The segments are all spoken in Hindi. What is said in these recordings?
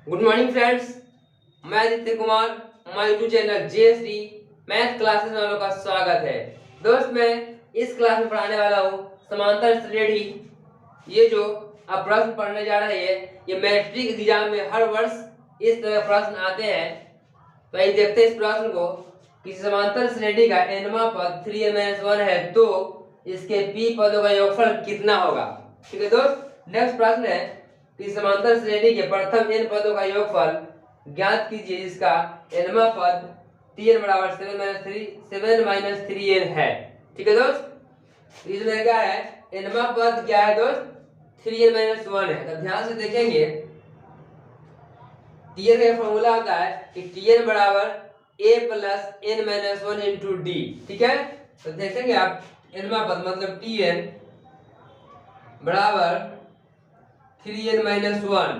गुड मॉर्निंग फ्रेंड्स, मैं आदित्य कुमार, हमारे YouTube channel JSD math classes में आप लोग का स्वागत है। दोस्त मैं इस क्लास में पढ़ाने वाला हूँ समांतर श्रेणी। ये जो आप प्रश्न पढ़ने जा रहे हैं ये मैट्रिक एग्जाम में हर वर्ष इस तरह प्रश्न आते हैं। तो आइए देखते हैं इस प्रश्न को। किसी समांतर श्रेणी का nवां पद 3n-1 है तो इसके p पदों का योगफल कितना होगा। ठीक है दोस्त, नेक्स्ट प्रश्न है कि समांतर श्रेणी के प्रथम n पदों का योगफल ज्ञात कीजिए जिसका nवां पद tn बराबर 7 - 3n है। ठीक है दोस्त, इसमें क्या है nवां पद क्या है दोस्त 3n-1 है। तो ध्यान से देखेंगे tn का फॉर्मूला होता है कि tn बराबर a + n-1 इंटू d। ठीक है, तो देखेंगे आप nवां पद मतलब tn बराबर 3n-1।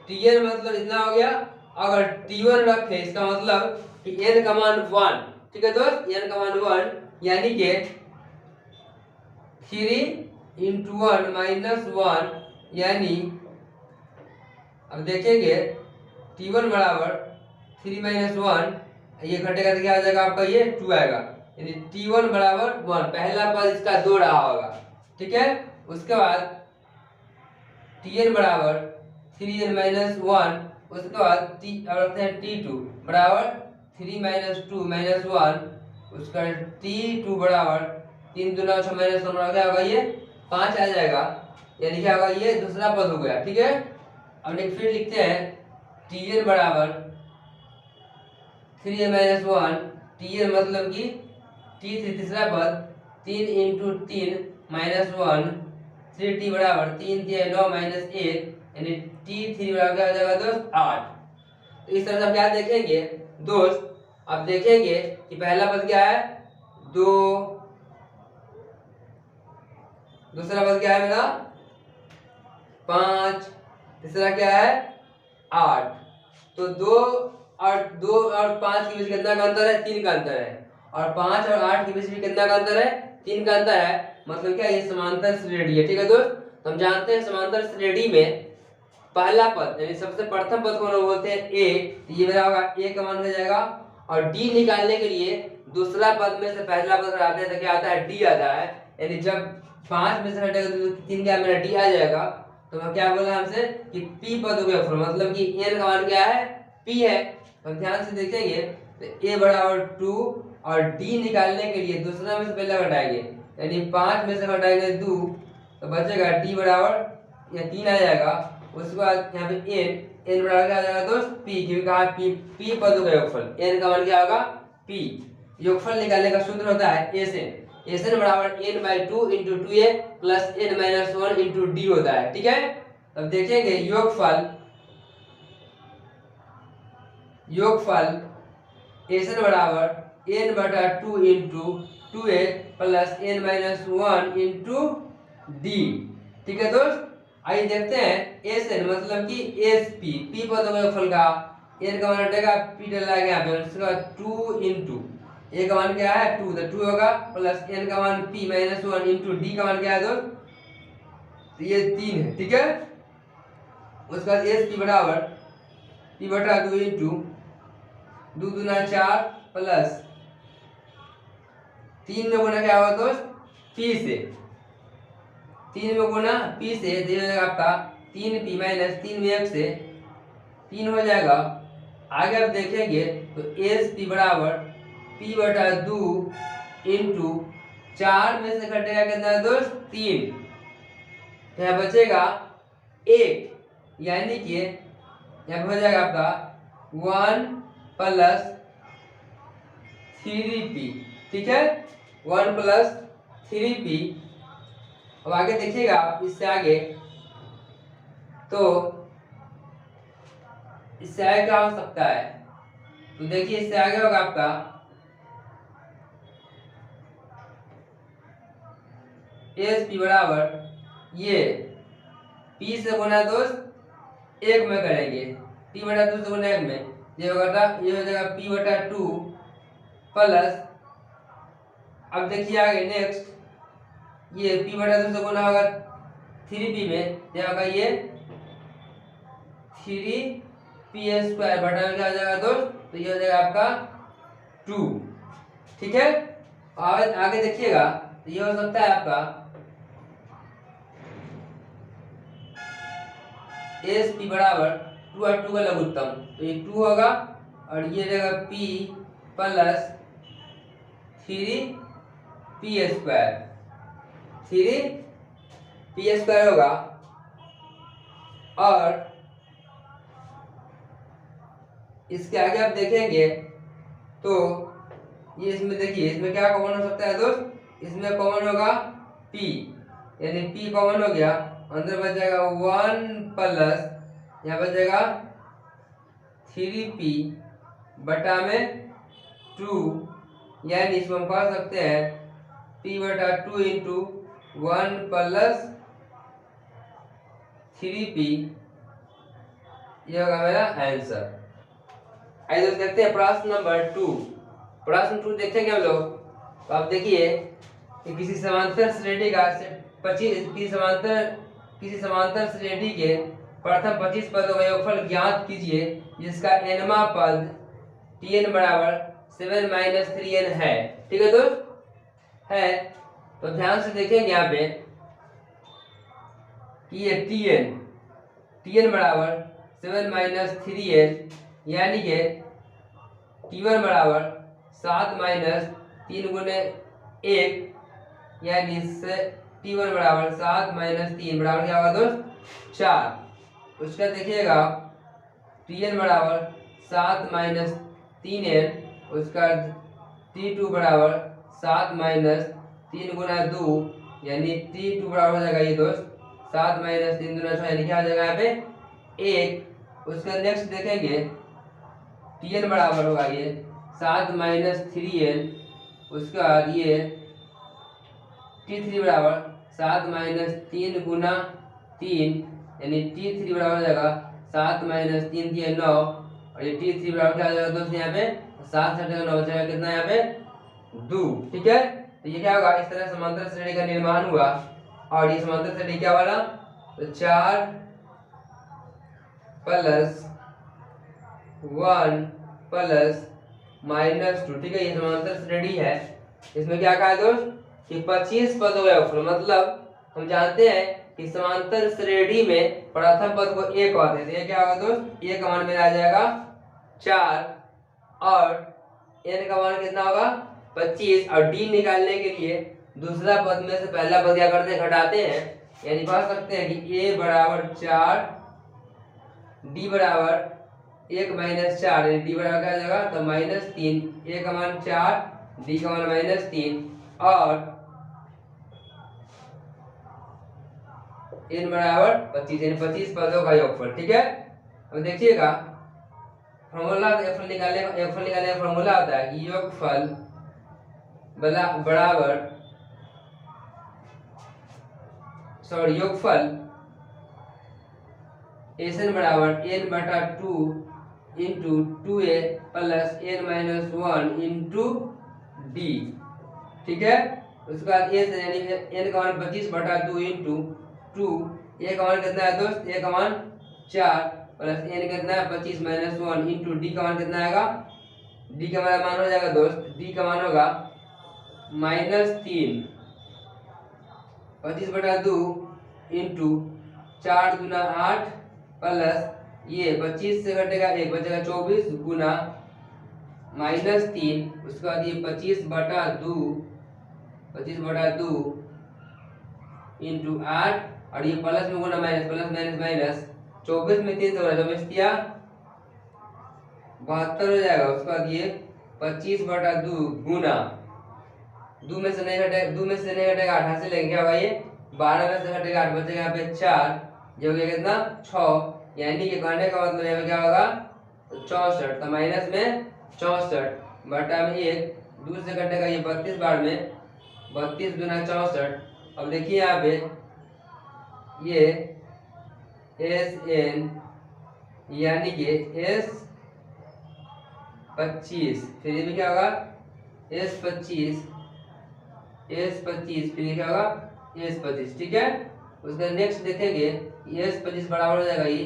tn मतलब इतना हो गया, अगर t1 रखे इसका मतलब कि n का मान 1। ठीक है दोस्त, n का मान 1 यानी कि 3 × 1 - 1 यानी अब देखेंगे t1 बराबर 3 - 1, ये घटेगा तो क्या आ जाएगा आपका ये 2 आएगा, यानी t1 बराबर 1। पहला पद इसका 2 रहा होगा। ठीक है, उसके बाद tn बराबर 3n-1, उसके बाद रखते हैं t2 बराबर 3 - 2 - 1, उसका t2 बराबर 3 दूना 6 - 1 क्या होगा ये 5 आ जाएगा, यानी क्या होगा ये दूसरा पद हो गया। ठीक है, अब फिर लिखते हैं tn बराबर 3n-1, tn मतलब कि t3 तीसरा पद 3 × 3 - 1, 3t बराबर 3 × 9 - 1 यानी t3 बराबर क्या हो जाएगा दोस्त 8। तो इस तरह से आप क्या देखेंगे दोस्त, आप देखेंगे कि पहला पद क्या है 2, दूसरा पद क्या है मेरा 5, तीसरा क्या है 8। तो 2 और 5 के बीच कितना का अंतर है 3 का अंतर है, और 5 और 8 के बीच भी कितना का अंतर है 3 का अंतर है, मतलब क्या ये समांतर श्रेणी है। ठीक है दोस्त, तो हम जानते हैं समांतर श्रेणी में पहला पद यानी सबसे प्रथम पद को बोलते हैं a, ये मेरा होगा a का मान हो जाएगा, और d निकालने के लिए दूसरा पद में से पहला पद हटाते हैं तो क्या आता है d आता है, यानी जब 5 में से हटेगा तो 3 क्या मेरा d आ जाएगा। तो मैं क्या बोला हमसे कि p पदों के योगफल मतलब कि n का मान क्या है p है। तो ध्यान से देखेंगे तो a बराबर 2 और d निकालने के लिए दूसरा में से पहला घटाएंगे, यानी 5 में से घटाएंगे 2 तो बचेगा d बराबर या 3 आ जाएगा। उसके बाद यहाँ पे n बराबर क्या आ जाएगा दोस्त p, क्योंकि कहा p पदों का योगफल n का मान क्या होगा p। योगफल निकालने का सूत्र होता है Sn बराबर n/2 × 2a + n-1 × d होता है। ठीक है, अब देखेंगे योगफल Sn बराबर n/2 × 2a + n-1 × d। ठीक है दोस्त, आइए देखते हैं Sn मतलब कि Sp p पदों का योगफल का n का मान हटेगा p डला गया यहाँ पे, उसके बाद 2 × a का मान क्या है 2 तो 2 होगा, प्लस n का मान p - 1 × d का मान क्या है दोस्त तो ये 3 है। ठीक है, उसके बाद Sp बराबर p/2 × 2 दूना 4 प्लस 3 में गुना क्या होगा दोस्त p से, 3 में गुना p से दे जाएगा आपका 3p - 3 में 1 से 3 हो जाएगा। आगे आप देखेंगे तो Sp बराबर p/2 × 4 में से घटेगा कितना दोस्त 3, तो यहाँ बचेगा 1, यानी कि यहाँ हो जाएगा आपका 1 + 3p। ठीक है, 1 + 3p। अब आगे देखिएगा आप इससे आगे, तो इससे आगे क्या हो सकता है, तो देखिए इससे आगे होगा आपका Sp बराबर ये p से गुना दोस्त 1 में करेंगे, p/2 से गुना 1 में ये होगा, ये हो जाएगा p/2 प्लस, अब देखिए आगे नेक्स्ट ये p/2 से गुना होगा 3p में, क्या होगा ये 3 पी स्क्वायर बटा में क्या हो जाएगा दोस्त, तो ये हो जाएगा आपका 2। ठीक है, और आगे देखिएगा तो ये हो सकता है आपका एस पी बराबर 2 और 2 का लघुत्तम, तो ये 2 होगा और ये रहेगा P plus 3 P square, 3 P square होगा। और इसके आगे आप देखेंगे तो ये इसमें देखिए इसमें क्या कॉमन हो सकता है दोस्त, इसमें कॉमन होगा p, यानी p कॉमन हो गया, अंदर बच जाएगा 1 प्लस यहाँ बच जाएगा 3p बटा में 2, यानी इसको हम कह सकते हैं p बटा 2 इंटू 1 प्लस 3p, ये होगा मेरा आंसर। आइए दोस्त देखते हैं प्रश्न नंबर 2। प्रश्न 2 देखेंगे हम लोग, तो आप देखिए कि किसी समांतर श्रेणी का 25 किसी समांतर श्रेणी के प्रथम 25 पदों का योगफल ज्ञात कीजिए जिसका nवां पद tn बराबर 7 - 3n है। ठीक है दोस्त है, तो ध्यान से देखेंगे यहाँ पे कि ये tn बराबर 7 - 3n, यानी कि t1 बराबर 7 - 3 गुने 1, यानी t1 बराबर 7 - 3 बराबर क्या होगा दोस्त 4। उसका देखिएगा tn बराबर 7 - 3n, उसका t2 बराबर 7 - 3 गुना 2, यानी t2 बराबर हो जाएगा ये दोस्त 7 - 3 गुना 6, यानी क्या हो जाएगा यहाँ पे 1। उसका नेक्स्ट देखेंगे tn बराबर होगा ये 7 - 3n, उसके बाद ये t3 बराबर 7 - 3 गुना 3, यानी t3 बराबर हो जाएगा 7 - 3 3 9, और ये t3 बराबर क्या हो जाएगा दोस्त यहाँ पे 7 7 9 बचेगा कितना यहाँ पे 2। ठीक है, तो ये क्या होगा, इस तरह समांतर श्रेणी का निर्माण हुआ। और ये समांतर श्रेणी क्या वाला, तो 4 प्लस 1 प्लस -2। ठीक है, ये समांतर श्रेणी है। इसमें क्या कहा है दोस्त कि 25 पदों का योगफल, मतलब हम जानते हैं कि समांतर श्रेणी में प्रथम पद को 1 कहते हैं, तो ये क्या होगा दोस्त, a का मान मेरा आ जाएगा 4 और n का मान कितना होगा 25। और d निकालने के लिए दूसरा पद में से पहला पद क्या करते हैं, घटाते हैं, यानी कह सकते हैं कि a बराबर 4, d बराबर 1 - 4, यानी d बराबर क्या आ जाएगा तो -3, a का मान 4, d का मान -3 और n बराबर 25, यानी 25 पदों का योगफल। ठीक है, अब देखिएगा फॉर्मूला योगफल निकालने का फॉर्मूला होता है कि योगफल बराबर योगफल Sn बराबर n बटा 2 into 2a plus n - 1 into d। ठीक है, उसके बाद s यानी n का मान 25 बटा 2 इंटू 2, a का मान कितना है दोस्त, a का मान 4 प्लस n कितना है 25 - 1 इंटू d का मान कितना आएगा, d का मान हो जाएगा दोस्त, d का मान होगा -3, 25 बटा 2 इंटू 4 दूना 8 प्लस ये 25 से घटेगा 1 बचेगा 24 गुना -3, उसके बाद ये 25 बटा 2 इंटू 8 और ये प्लस में गुना माइनस, प्लस माइनस माइनस, 24 में 3 से गुना 24 किया 72 हो जाएगा। उसके बाद ये 25 बटा 2 गुना 2 में से नहीं घटेगा 8 से लेंगे क्या होगा, ये 12 में से घटेगा 8 बचेगा यहाँ पे 4, जो हो गया कितना 6, यानी कि कहने का मतलब यहाँ पे क्या होगा 64, तो माइनस में 64 बटा में 1, 2 से घटेगा ये 32 बार में 32 गुना 64। अब देखिए यहाँ पे ये Sn यानी कि S25, फिर ये भी क्या होगा S25, फिर ये क्या होगा S25। ठीक है, उसका नेक्स्ट देखेंगे S25 बराबर हो जाएगा ये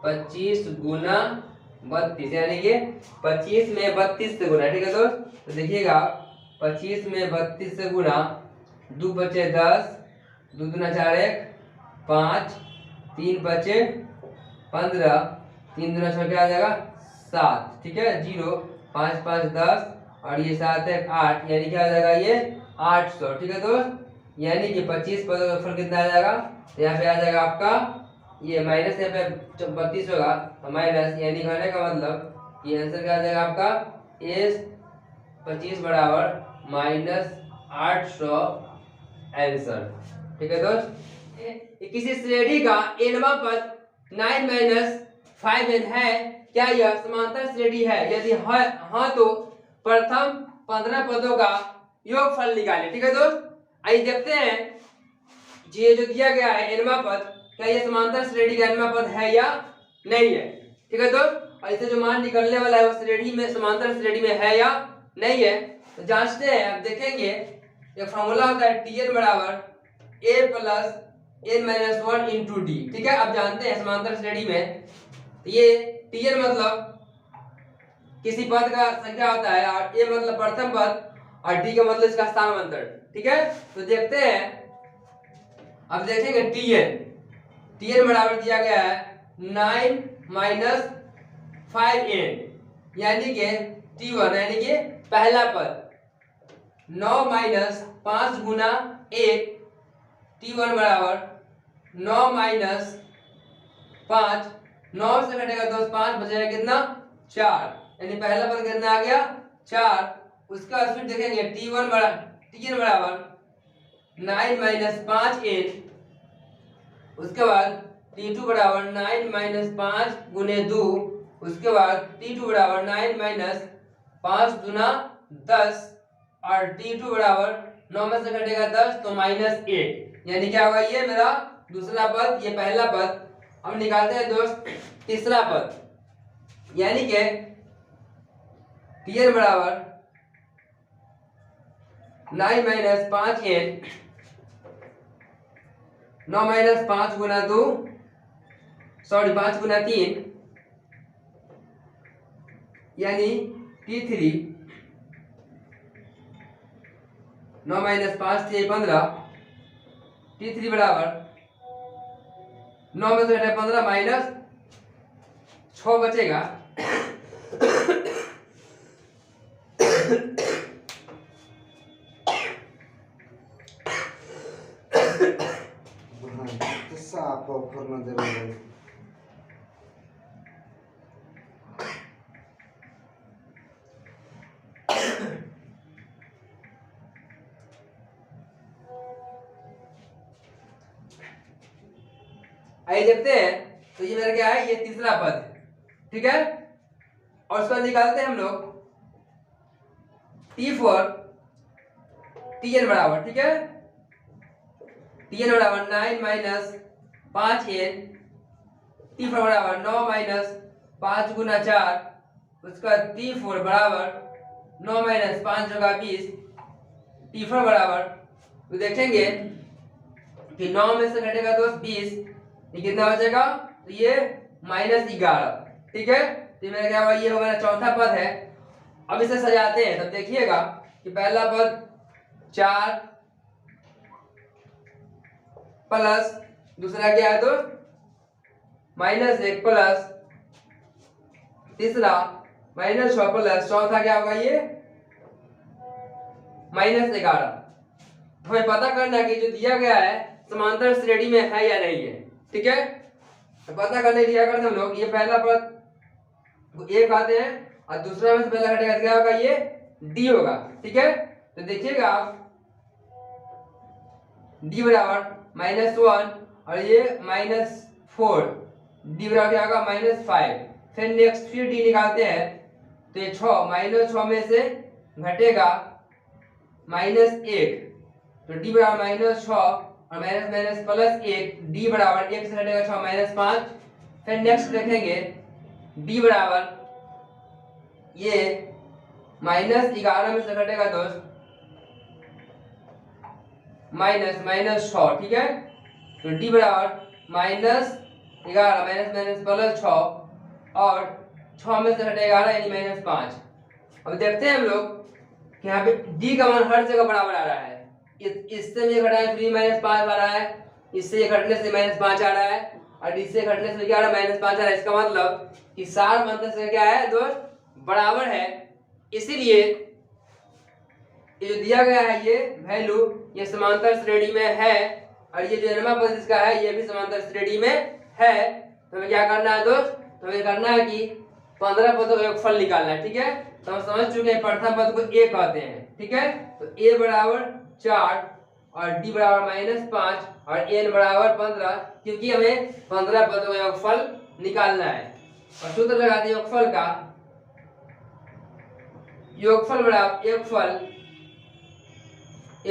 25 गुना 32, यानी कि 25 में 32 से गुना, ठीक है दोस्त। तो देखिएगा 25 में 32 से गुना, 2 बचे 10, 2 दूना 4 1 5, 3 बचे 15, 3 दूना 6 क्या आ जाएगा 7, ठीक है। 0 5 5 10 और ये 7 1 8, यानी क्या आ जाएगा ये 800, ठीक है दोस्त। यानी कि 25 पर कितना आ जाएगा, यहाँ पे आ जाएगा आपका ये माइनस, यहाँ पे 32 होगा तो माइनस, यानी कहने का मतलब ये आंसर क्या आ जाएगा आपका इस 25 बराबर -800 आंसर, ठीक है दोस्त। किसी श्रेणी का nवां पद 9 - 5n है, क्या यह समांतर श्रेणी है? यदि हाँ तो प्रथम 15 पदों का योगफल निकालें, ठीक है दोस्त। आइए देखते हैं ये जो दिया गया है nवां पद, क्या ये समांतर श्रेणी का nवां पद है या नहीं है, ठीक है दोस्त। और इसे जो मान निकलने वाला है वो श्रेणी में, समांतर श्रेणी में है या नहीं है, तो जांचते हैं। अब देखेंगे एक फॉर्मूला होता है Tn बराबर a + n - 1 इंटू डी, ठीक है। अब जानते हैं समांतर श्रेणी में तो ये Tn मतलब किसी पद का संख्या होता है, और a मतलब प्रथम पद, और d का मतलब इसका स्थानांतर, ठीक है। तो देखते हैं, अब देखेंगे Tn बराबर दिया गया है 9 - 5n, यानी कि T1 यानी कि पहला पद 9 - 5 गुना 1, T1 बराबर 9 - 5, 9 से घटेगा 2 5 बचेगा कितना 4, यानी पहला पद कितना आ गया 4। उसका फिर देखेंगे Tn बराबर 9 - 5n, उसके बाद T2 बराबर 9 - 5 गुने 2, उसके बाद T2 बराबर 9 - 5 दूना 10, और T2 बराबर 9 में से घटेगा 10 तो -1, यानी क्या होगा ये मेरा दूसरा पद, ये पहला पद। हम निकालते हैं दोस्त तीसरा पद, यानी कि Tn बराबर 9 - 5n, 9 - 5 गुना 2, सॉरी 5 गुना 3, यानी T3, 9 - 5 से 15, T3 बराबर 9 में से घटे 15 -6 बचेगा साफ ऑफर न दे। आइए देखते हैं, तो ये मेरा क्या है, ये तीसरा पद, ठीक है। और उसका निकालते हैं हम लोग T4 Tn बराबर, ठीक है। Tn बराबर 9 - 5n, T4 बराबर 9 - 5 गुना 4, उसका T4 बराबर 9 - 5 होगा 20, T4 बराबर, तो देखेंगे कि 9 में से घटेगा दोस्त 20, ये कितना बचेगा, तो ये -11, ठीक है। तो मेरा क्या हुआ, ये होगा चौथा पद है। अब इसे सजाते हैं, तब देखिएगा कि पहला पद 4 प्लस दूसरा क्या है दोस्त -1 प्लस तीसरा -6 प्लस चौथा क्या होगा ये -11। हमें पता करना है कि जो दिया गया है समांतर श्रेणी में है या नहीं है, ठीक है। तो पता करने दिया करते हम लोग, ये पहला पद एक आते हैं और दूसरा में से पहला घटेगा क्या होगा, ये डी होगा, ठीक है। तो देखिएगा आप डी बराबर -1 और ये -4, डी बराबर क्या होगा -5। फिर नेक्स्ट फिर डी निकालते हैं, तो ये 6 -6 में से घटेगा -1, तो डी बराबर -6 और माइनस +1, डी बराबर 1 से घटेगा 6 -5। फिर नेक्स्ट देखेंगे डी बराबर ये -11 में से घटेगा दोस्त -6, ठीक है। तो डी बराबर 11 माइनस माइनस प्लस 6 और 6 में से घटे 11 यानी -5। अब देखते हैं हम लोग कि यहाँ पे डी का मान हर जगह बराबर आ रहा है। इससे ये घटा है 3 -5 आ रहा है, इससे ये घटने से -5 आ रहा है और इससे घटने से क्या आ रहा है -5 आ रहा है। इसका मतलब कि सार मंत्र से क्या है दोस्त बराबर है। इसीलिए ये जो दिया गया है ये वैल्यू ये समांतर श्रेणी में है और ये जो nवां पद इसका है ये भी समांतर श्रेणी में है। तो हमें क्या करना है दोस्त, तो हमें करना है कि 15 पदों का योगफल निकालना है। ठीक है, तो हम समझ चुके हैं प्रथम पद को a कहते हैं। ठीक है, तो a बराबर 4 और d बराबर -5 और n बराबर 15, क्योंकि हमें 15 पदों का योगफल निकालना है। और सूत्र लगाते हैं योगफल का, योगफल बराबर योगफल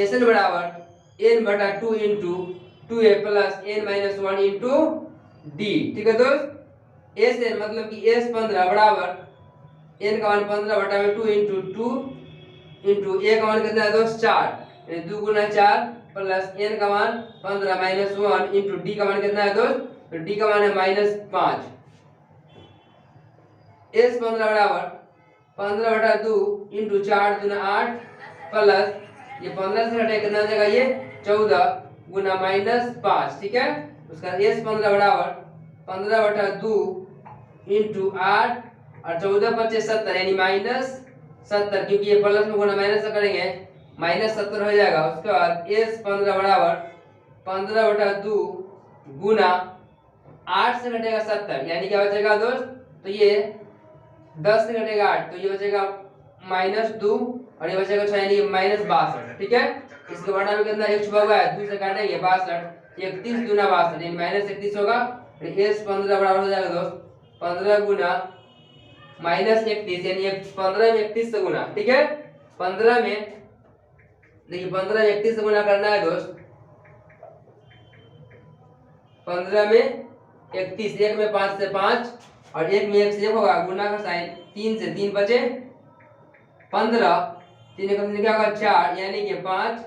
Sn बराबर n बटा 2 into 2a plus n minus 1 into d। ठीक है दोस्त, Sn मतलब कि S 15 बराबर n का मान 15 बटा में 2 इंटू 2 इंटू a का मान कितना है दोस्त 4 यानी 2 गुना 4 प्लस n का मान 15 माइनस 1 इंटू d का मान कितना है दोस्त, तो d का मान है -5। S 15 बराबर 15 बटा 2 इंटू 4 गुना 8 प्लस ये 15 से घटे कितना जाएगा ये 14 गुना -5। ठीक है, उसका S 15 बराबर 15 बटा 2 इंटू 8 और 14 25 70 यानी -70, क्योंकि ये प्लस में गुना माइनस से करेंगे -70 हो जाएगा। उसके बाद S 15 बराबर 15 बटा 2 गुना 8 से घटेगा 70 यानी क्या बचेगा दोस्त, तो ये 10 से घटेगा 8 तो ये बचेगा -2 और ये बचेगा 6 यानी -62। ठीक है, इसके बटा में कितना 1 छुपा हुआ है 2 से काटेंगे 62 31 दूना 62 यानी -31 होगा। S 15 बराबर हो जाएगा दोस्त 15 गुना -31 यानी 15 में 31 से गुना। ठीक है, 15 में देखिए 15 में 31 से गुना करना है दोस्त, 15 में 31 1 में 5 से 5 और 1 में 1 से 1 होगा, गुना का साइन 3 से 3 बचे 15 3 का क्या होगा 4 यानी कि 5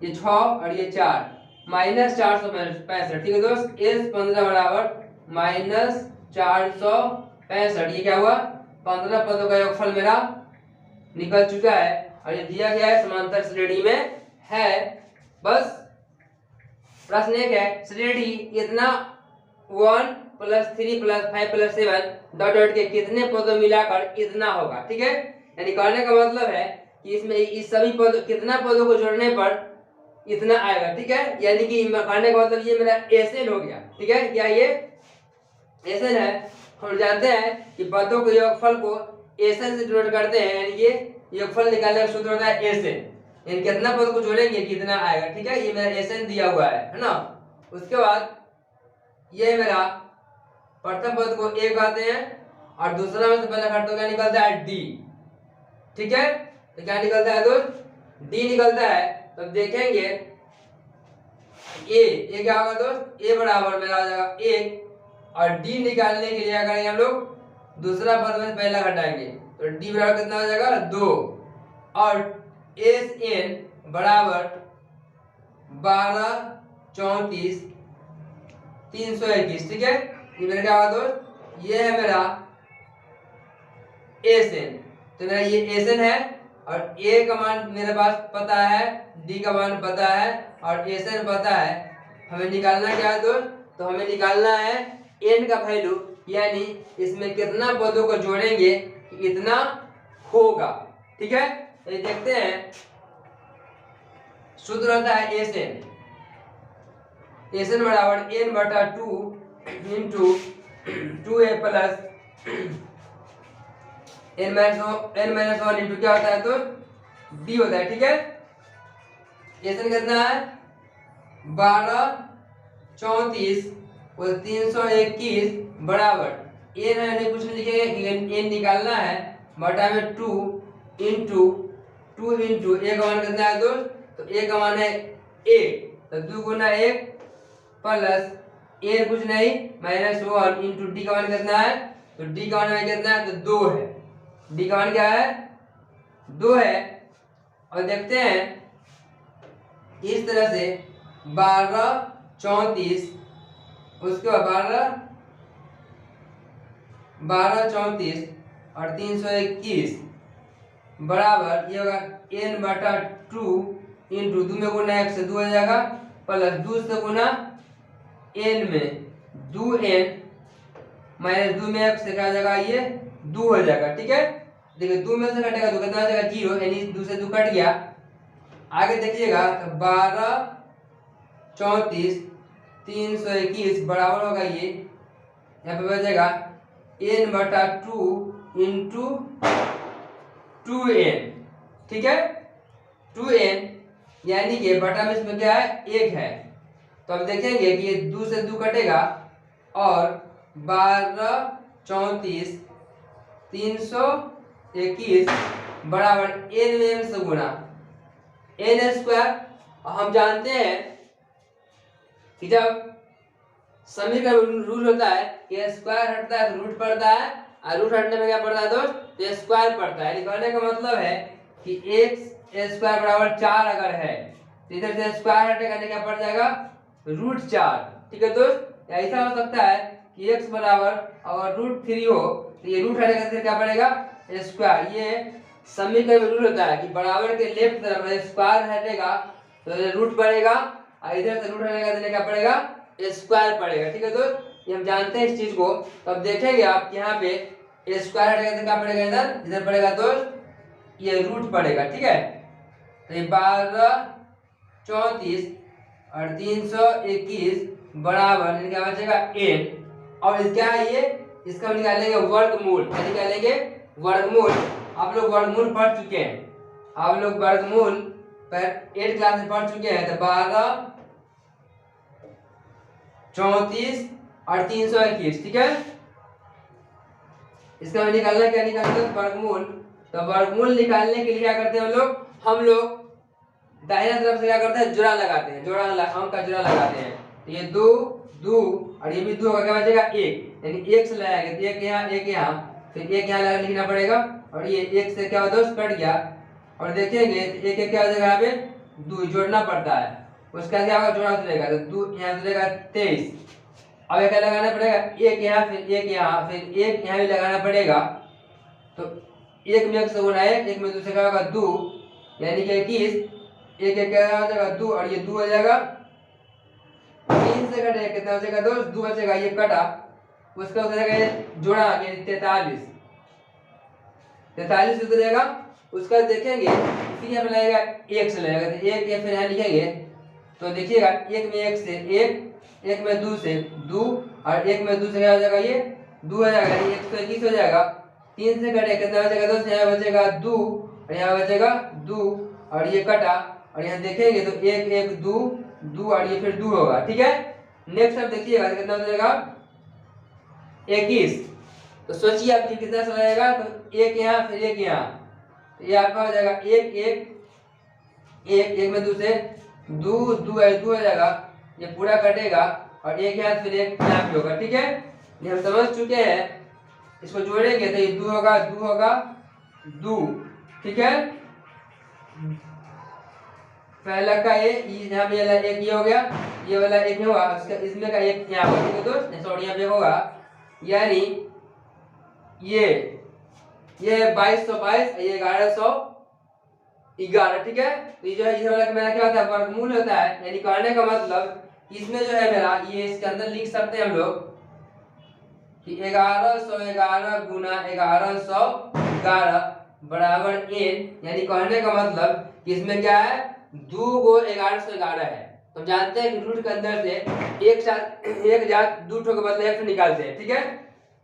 ये 6 और ये 4 -465। ठीक है दोस्त, S 15 बराबर -465। ये क्या हुआ 15 पदों का योगफल मेरा निकल चुका है और ये दिया गया है समांतर श्रेणी में है। बस प्रश्न एक है श्रेणी इतना 1 + 3 + 5 + 7 डॉट डॉट के कितने पदों मिलाकर इतना होगा। ठीक है, यानी कहने का मतलब है कि इसमें इस सभी पद कितना पदों को जोड़ने पर इतना आएगा। ठीक है, यानी कि कहने का मतलब ये मेरा Sn हो गया। ठीक है, क्या ये Sn है। हम जानते हैं कि पदों के योगफल को Sn से डिनोट करते हैं, यानी ये योगफल निकालने का सूत्र होता है Sn, यानी कितना पद को जोड़ेंगे कितना आएगा। ठीक है, ये मेरा Sn दिया हुआ है ना। उसके बाद ये मेरा प्रथम पद को a कहते हैं और दूसरा में से पहले घटक क्या निकलता है d। ठीक है, तो क्या निकलता है दोस्त d निकलता है। तो देखेंगे a क्या होगा दोस्त, a बराबर मेरा आ जाएगा 1 और d निकालने के लिए क्या करेंगे हम लोग दूसरा पद में पहला घटाएंगे तो d बराबर कितना हो जाएगा 2 और Sn बराबर 12 34 321। ठीक है, ये मेरा क्या होगा दोस्त, ये है मेरा Sn। तो मेरा ये Sn है और a का मान मेरे पास पता है, d का मान पता है और Sn पता है। हमें निकालना क्या है दोस्त, तो हमें निकालना है n का वैल्यू, यानी इसमें कितना पदों को जोड़ेंगे कि इतना होगा। ठीक है, तो ये देखते हैं सूत्र होता है Sn बराबर n बटा 2 into 2a plus n minus 1 into क्या होता है तो d होता है। ठीक है, Sn कितना है 12 34 और 321 बराबर n है नहीं कुछ लिखेंगे n निकालना है बटा में 2 इंटू a का मान कितना है दोस्त, तो a का मान है 1 तो 2 गुना 1 प्लस a कुछ नहीं -1 इंटू d का मान कितना है, तो d का मान कितना है तो 2 है, d का मान क्या है 2 है। और देखते हैं इस तरह से 12 34 उसके बाद 12 और 321 बराबर ये होगा n/2 इंटू 2 में गुना 1 से 2 हो जाएगा प्लस 2 से गुना n में 2n माइनस 2 में 1 से क्या हो जाएगा ये 2 हो जाएगा। ठीक है, देखिए 2 में से कटेगा तो कितना हो जाएगा 0, यानी 2 से 2 कट गया। आगे देखिएगा तो 12 34 321 बराबर होगा ये यहाँ पे बचेगा n/2 इंटू 2n। ठीक है, 2n यानी कि बटा में इसमें क्या है 1 है, तो अब देखेंगे कि ये 2 से 2 कटेगा और 12 34 321 बराबर n में m से गुना n स्क्वायर। हम जानते हैं कि जब समीकरण रूल होता है कि स्क्वायर हटता है तो रूट पड़ता है, और रूट हटने में क्या पड़ता है दोस्त, तो स्क्वायर पड़ता है। कहने का मतलब है कि x स्क्वायर बराबर 4 अगर है तो इधर से स्क्वायर हटेगा क्या पड़ जाएगा √4। ठीक है दोस्त, ऐसा हो सकता है कि x बराबर अगर √3 हो तो ये रूट हटेगा तो क्या पड़ेगा स्क्वायर। ये समीकरण रूल होता है कि बराबर के लेफ्ट तरफ स्क्वायर हटेगा तो रूट पड़ेगा और इधर से रूट हटेगा तो क्या पड़ेगा स्क्वायर पड़ेगा। ठीक है दोस्त, ये हम जानते हैं इस चीज को। तो अब देखेंगे आप यहाँ पे स्क्वायर हटेगा तो क्या पड़ेगा इधर पड़ेगा दोस्त ये रूट पड़ेगा। ठीक है, तो ये 12 34 और 321 बराबर क्या बचेगा n, और क्या है ये इसका हम निकालेंगे वर्गमूल। क्या निकालेंगे वर्गमूल। आप लोग वर्गमूल पढ़ चुके हैं, आप लोग वर्गमूल पर 8 क्लास में पढ़ चुके हैं। तो 12 34 और 321। ठीक है, इसका हमें निकालना क्या निकालते हैं वर्गमूल। तो वर्गमूल निकालने के लिए क्या करते हैं हम लोग दाहिने तरफ से क्या करते हैं जोड़ा लगाते हैं, अंक का जोड़ा लगाते हैं। तो ये 2 2 और ये भी 2 का क्या बचेगा 1, यानी 1 से लगाएंगे तो 1 यहाँ 1 यहाँ फिर 1 यहाँ लिखना पड़ेगा और ये 1 से क्या दोस्त कट गया। और देखेंगे तो 1 क्या हो जाएगा यहाँ पे 2 जोड़ना पड़ता है, उसका क्या होगा जोड़ा उतरेगा तो 2 यहाँ उतरेगा 23। अब क्या लगाना पड़ेगा 1 यहाँ फिर 1 यहाँ फिर 1 यहाँ भी लगाना पड़ेगा। तो 1 में 1 से गुना 1 में 2 से क्या होगा 2, यानी कि 21। 1 क्या हो जाएगा 2 और ये 2 हो जाएगा 3 से कटेगा कितना हो जाएगा दोस्त 2 बचेगा, ये कटा उसका उतरेगा ये जोड़ा यानी 43 उतरेगा। उसका देखेंगे फिर यहाँ पे लगेगा 1 से लगेगा तो 1 फिर यहाँ लिखेंगे तो देखिएगा 1 में 1 से 1 में 2 से 2 और 1 में 2 से क्या हो जाएगा ये 2 हो जाएगा, यानी 121 हो जाएगा। 3 से कटे कितना बचेगा दोस्त यहाँ बचेगा 2 और यहाँ बचेगा 2 और ये कटा और यहाँ देखेंगे तो 1 1 2 2 और ये फिर 2 होगा। ठीक है, नेक्स्ट अब देखिएगा कितना बचेगा 21। तो सोचिए आप कितना से लगेगा तो 1 यहाँ फिर 1 यहाँ, ये आपका हो जाएगा 1 1 1 में 2 से 2 2 हो जाएगा, ये पूरा कटेगा और 1 यहाँ फिर 1 यहाँ भी होगा। ठीक है, ये हम समझ चुके हैं। इसको जोड़ेंगे तो ये 2 होगा 2। ठीक है, पहला का ये यहाँ पे 1 ये हो गया, ये वाला 1 होगा, इसमें का 1 यहाँ होगा। ठीक है दोस्त, सॉरी यहाँ पे होगा, यानी ये 2222 ये 1111। ठीक है, तो ये जो है इस वाला मेरा क्या होता है वर्गमूल होता है, यानी कहने का मतलब इसमें जो है मेरा ये इसके अंदर लिख सकते हैं हम लोग कि 1111 गुना 1111 बराबर n, यानी कहने का मतलब कि इसमें क्या है 2 गो 1111 है। तो हम जानते हैं कि रूट के अंदर से एक जात 2 ठो के बदले 1 निकालते हैं। ठीक है,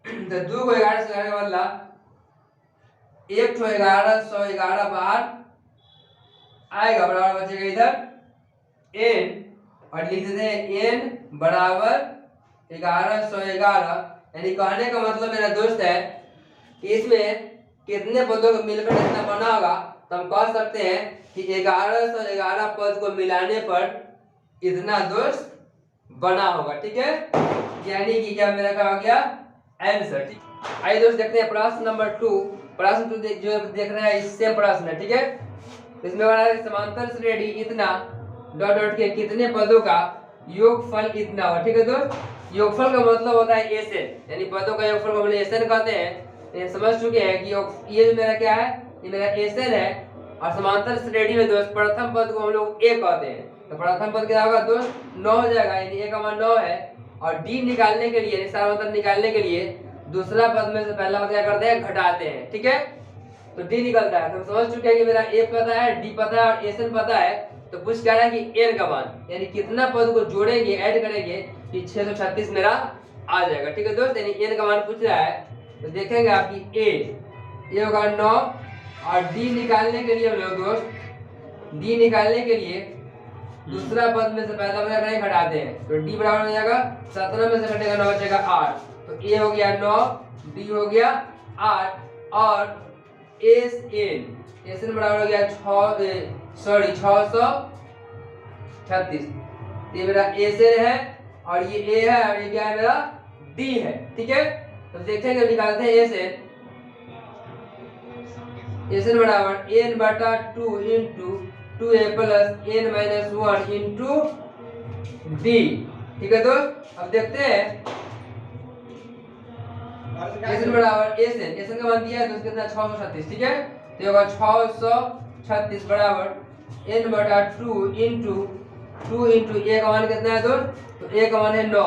तो 2 को 1111 का बदला 1 ठो 1111 बाहर आएगा, बराबर बचेगा इधर n और लिख देते हैं n बराबर 1111, यानी कहने का मतलब मेरा दोस्त है कि इसमें कितने पदों को मिलकर कितना बना होगा। तो हम कह सकते हैं कि 1111 पद को मिलाने पर इतना दोस्त बना होगा। ठीक है, यानी कि क्या मेरा क्या हो गया आंसर। ठीक, आइए दोस्त देखते हैं प्रश्न नंबर 2। प्रश्न 2 जो देख रहे हैं इससे प्रश्न है। ठीक है, इसमें बना है समांतर श्रेणी इतना डॉट डॉट के कितने पदों का योगफल इतना हो। ठीक है दोस्त, योगफल का मतलब होता है एसएन, यानी पदों का योगफल को हम एसएन कहते हैं। ये समझ चुके हैं कि ये जो मेरा क्या है, ये मेरा एसएन है। और समांतर श्रेणी में दोस्त प्रथम पद को हम लोग ए कहते हैं। तो प्रथम पद क्या होगा दोस्त, 9 हो जाएगा, यानी ए का मान 9 है। और डी निकालने के लिए, समांतर निकालने के लिए दूसरा पद में से पहला पद क्या करते हैं, घटाते हैं। ठीक है, तो डी निकलता है। तो हम समझ चुके हैं कि मेरा ए पता है, डी पता है और एसएन पता है। तो पूछ क्या रहा है कि एन का मान, यानी कितना पद को जोड़ेंगे, ऐड करेंगे कि 636 मेरा आ जाएगा। ठीक है दोस्त, यानी एन का मान पूछ रहा है। तो देखेंगे आपकी ए होगा 9 और डी निकालने के लिए हम लोग दोस्त, डी निकालने के लिए दूसरा पद में से पहला पद करेंगे, घटाते हैं। तो डी बराबर हो जाएगा 17 में से घटेगा 9 बचेगा 8। तो ए हो गया 9, डी हो गया 8 और एसएन बराबर हो गया 636। ये मेरा एसएन है और ये ए है और ये क्या है, मेरा डी है। ठीक है, तो देखेंगे निकालते हैं एसएन बराबर एन बटा 2 into 2a plus n minus 1 into d. ठीक है दोस्त, अब देखते हैं एसएन बराबर एसएन का मान दिया है तो कितना 636। ठीक है, तो होगा 636 बराबर एन बटा 2 इंटू ए का मान कितना है दोस्त, तो ए का मान है 9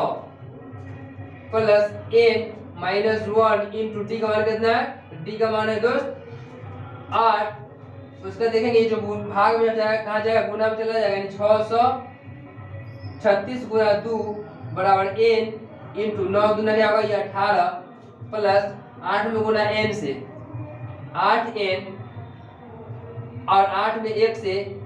plus n minus 1 into d का मान कितना है, डी का मान है दोस्त 8। उसका देखेंगे जो भाग में जाएगा, कहाँ जाएगा, गुना में चला जाएगा, यानी 636 गुना 2 बराबर एन इंटू 9 गुना क्या होगा, ये 18 प्लस 8 में गुना एन से 8n और 8 में 1 से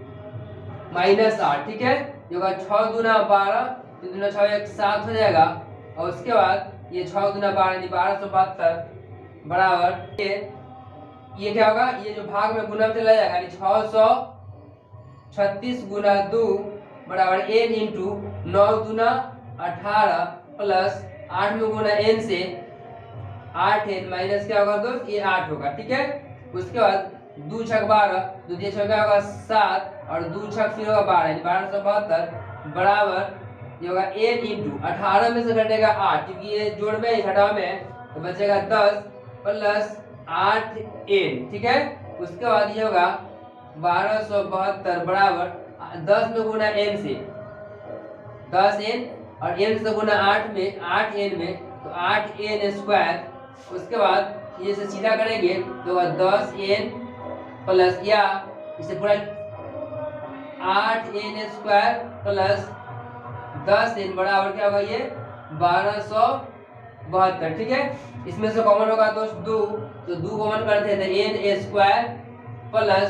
माइनस 8। ठीक है, ये होगा 6 दूना 12, 2 दूना 6 1 7 हो जाएगा। और उसके बाद ये 6 दूना 12 यानी 1272 बराबर ये क्या होगा, ये जो भाग में गुना में चला जाएगा, यानी 636 गुना 2 बराबर n इंटू 9 दूना 18 प्लस 8 में गुना n से 8n माइनस क्या होगा दोस्त, ये 8 होगा। ठीक है, उसके बाद 2 छक 12, 2 दिया 6 क्या होगा 7 और 2 छक फिर होगा 12 यानी 1272 बराबर ये होगा n इंटू 18 में से घटेगा 8 क्योंकि ये जोड़ में ही घटाव में है, तो बचेगा 10 प्लस 8n। ठीक है, उसके बाद ये होगा 1272 बराबर 10 में गुना n से 10n और n से गुना 8 में 8n में तो 8n स्क्वायर। उसके बाद ये से सीधा करेंगे तो 10n प्लस या इसे पूरा 8n स्क्वायर प्लस 10n बराबर क्या होगा, ये 1272। ठीक है, इसमें से कॉमन होगा दोस्त 2, तो 2 कॉमन करते हैं तो n स्क्वायर प्लस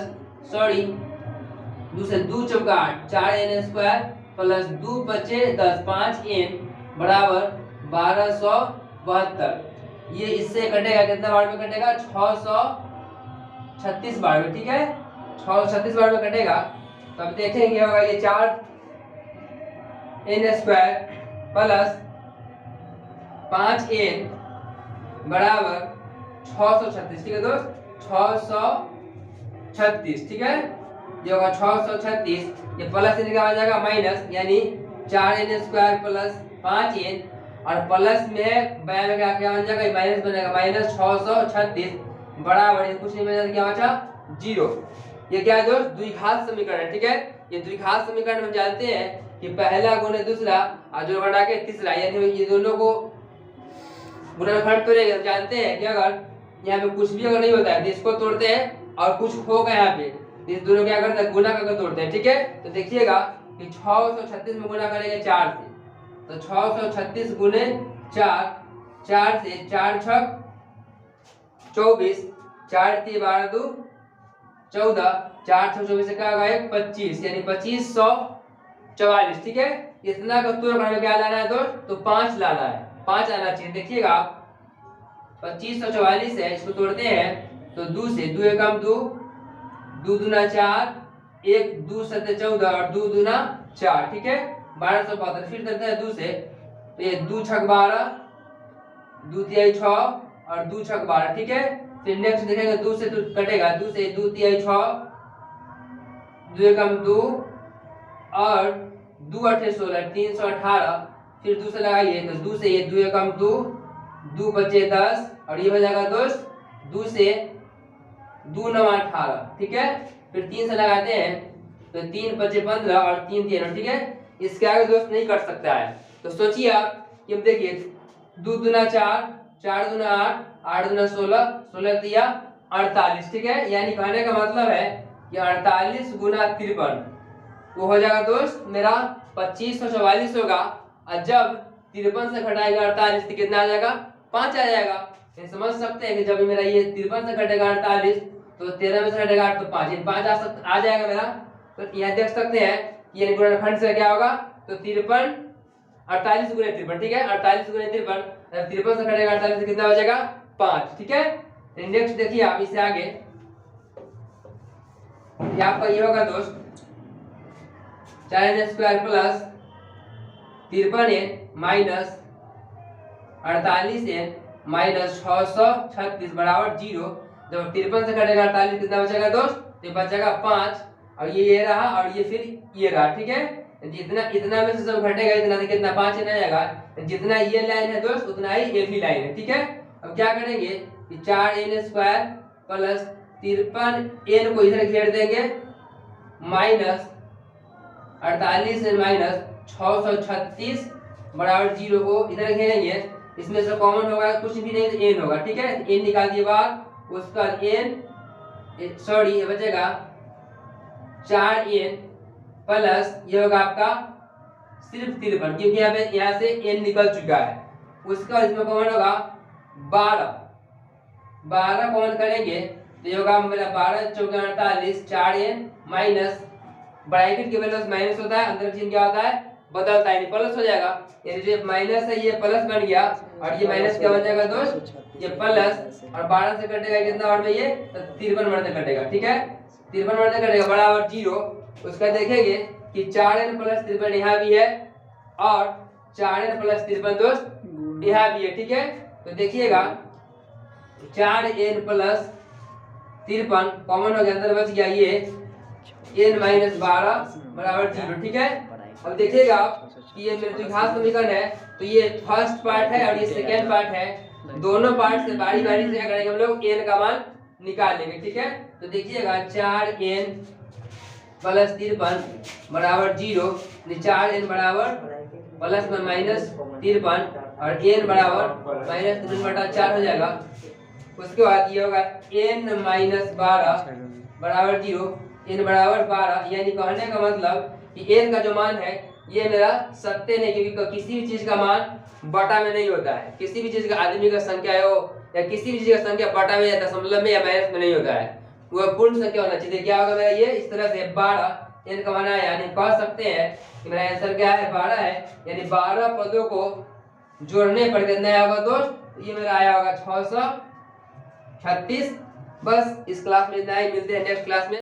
2 से 2 चौका 8 4n स्क्वायर प्लस 2 बचे 10 5n बराबर 1272। ये इससे कटेगा कितना बार में कटेगा, 636 बार में। ठीक है, 636 बार में कटेगा। तो अब देखेंगे होगा ये 4n स्क्वायर प्लस 5n बराबर 636। ठीक है दोस्त, 636। ठीक है, ये होगा 636, ये प्लस इनका आ जाएगा माइनस, यानी 4n स्क्वायर प्लस 5n और प्लस में क्या बन जाएगा, माइनस बनेगा, माइनस 636 बराबर ये कुछ नहीं बचा, क्या बचा 0। ये क्या है दोस्त, द्विघात समीकरण। ठीक है, ये द्विघात समीकरण हम जानते हैं कि पहला गुणे दूसरा और जो घटा के तीसरा, यानी ये दोनों को गुणनखंड तोड़ेंगे। हम जानते हैं कि अगर यहाँ पे कुछ भी अगर नहीं होता है तो इसको तोड़ते हैं और कुछ होगा यहाँ पे तो इस दोनों क्या करते हैं, गुना करके तोड़ते हैं। ठीक है, तो देखिएगा कि 636 में गुना करेंगे 4 से, तो 636 गुने 4, 4 से 4 छक 24, 4 3 12 2 14, 4 6 24 से क्या होगा 25, यानी 2544। ठीक है, इतना का तुरंत हमें क्या लाना है दोस्त, तो 5 लाना है, 5 आना चाहिए। देखिएगा आप 2544 है, इसको तोड़ते हैं तो 2 से 2 एकम 2, 2 दूना 4, 1 2 7 14 और 2 दूना 4। ठीक है, 1272। फिर करते हैं 2 से, तो ये 2 छक 12, 2 तिहाई 6 और 2 छक 12। ठीक है, फिर नेक्स्ट देखेंगे 2 से कटेगा, 2 से 2 तिहाई 6, 2 एकम 2 और 2 8 16 318, फिर 2 से लगाइए तो 2 से ये 2 एकम 2, 2 बचे 10 और ये हो जाएगा दोस्त 2 से 2 9 18, ठीक है। फिर 3 से लगाते हैं तो 3 बचे 15 और 3 13, ठीक है। इसके आगे दोस्त नहीं कर सकता है। तो सोचिए आप कि अब देखिए 2 दूना 4, 4 दूना 8, 8 दूना 16, 16 तिया 48, ठीक है। यानी कहने का मतलब है कि 48 गुना 53 वो हो जाएगा दोस्त मेरा 2544 होगा। और जब 53 से घटाएगा 48 तो कितना आ जाएगा? 5 आ जाएगा। ये समझ सकते हैं कि जब मेरा ये 53 से घटेगा 48 तो 13 में से घटेगा 8 तो 5 आ जाएगा मेरा। तो यहाँ देख सकते हैं कि ये गुणनखंड से क्या होगा तो 53 48 गुणे 53, ठीक है। 48 गुणे 53, 53 से घटेगा 48 तो कितना हो जाएगा? 5, ठीक है। नेक्स्ट देखिए आप इससे आगे ये आपका ये होगा दोस्त 4n square plus 53n minus 48n minus 636 बराबर 0। जब 53 से घटेगा 48 कितना बचेगा दोस्त? तो बचेगा 5 और ये रहा और ये फिर ये रहा, ठीक है। जितना इतना में से सब घटेगा इतना तो कितना 5 न आएगा। जितना ये लाइन है दोस्त उतना ही ये भी लाइन है, ठीक है। अब क्या करेंगे कि 4n स्क्वायर प्लस 53n को इधर घेर देंगे माइनस 48 माइनस 636 बराबर 0 को इधर घेरेंगे। इसमें से कॉमन होगा कुछ भी नहीं तो n होगा, ठीक है। n निकाल दिए बाहर, उसका n सॉरी ये बचेगा 4n प्लस ये होगा आपका सिर्फ 53 क्योंकि यहाँ से n निकल चुका है। उसका इसमें कॉमन होगा 12 कॉमन करेंगे तो ये होगा मेरा 12 चौके 48 4n माइनस ब्रैकेट के वैल्यू माइनस होता है, अंदर चिन्ह क्या होता है बदलता है, प्लस हो जाएगा। यानी जो माइनस है ये प्लस बन गया और ये माइनस क्या बन जाएगा दोस्त? ये प्लस और 12 से कटेगा कितना और में ये 53 बढ़ते कटेगा, ठीक है। 53 बढ़ते कटेगा बराबर 0। उसका देखेंगे कि 4n प्लस 53 यहाँ भी है और 4n प्लस 53 दोस्त यहाँ भी है, ठीक है। तो देखिएगा 4n प्लस 53 कॉमन हो गया, अंदर बच गया ये n माइनस 12 बराबर 0, ठीक है। अब देखिएगा आप कि ये मेरे द्विघात समीकरण है तो ये फर्स्ट पार्ट है और ये सेकेंड पार्ट है। दोनों पार्ट से बारी बारी से क्या करेंगे हम लोग n का मान निकाल लेंगे, ठीक है। तो देखिएगा 4n प्लस 53 बराबर 0, 4n बराबर प्लस में माइनस 53 और n बराबर माइनस 3/4 हो जाएगा। उसके बाद ये होगा n माइनस 12 बराबर 0, n बराबर 12। यानी कहने का मतलब कि n का जो मान है ये मेरा सत्य नहीं, क्योंकि किसी भी चीज का मान बटा में नहीं होता है। किसी भी चीज का आदमी का संख्या हो या किसी भी चीज का संख्या बटा में या दशमलव में या माइनस में नहीं होता है, वह पूर्ण संख्या होना चाहिए। क्या होगा मेरा ये इस तरह से 12 n का मान है, यानी कह सकते हैं कि मेरा आंसर क्या है 12 है। यानी 12 पदों को जोड़ने पर कितना आया होगा दोस्त? ये मेरा आया होगा 636। बस इस क्लास में इतना ही, मिलते हैं नेक्स्ट क्लास में।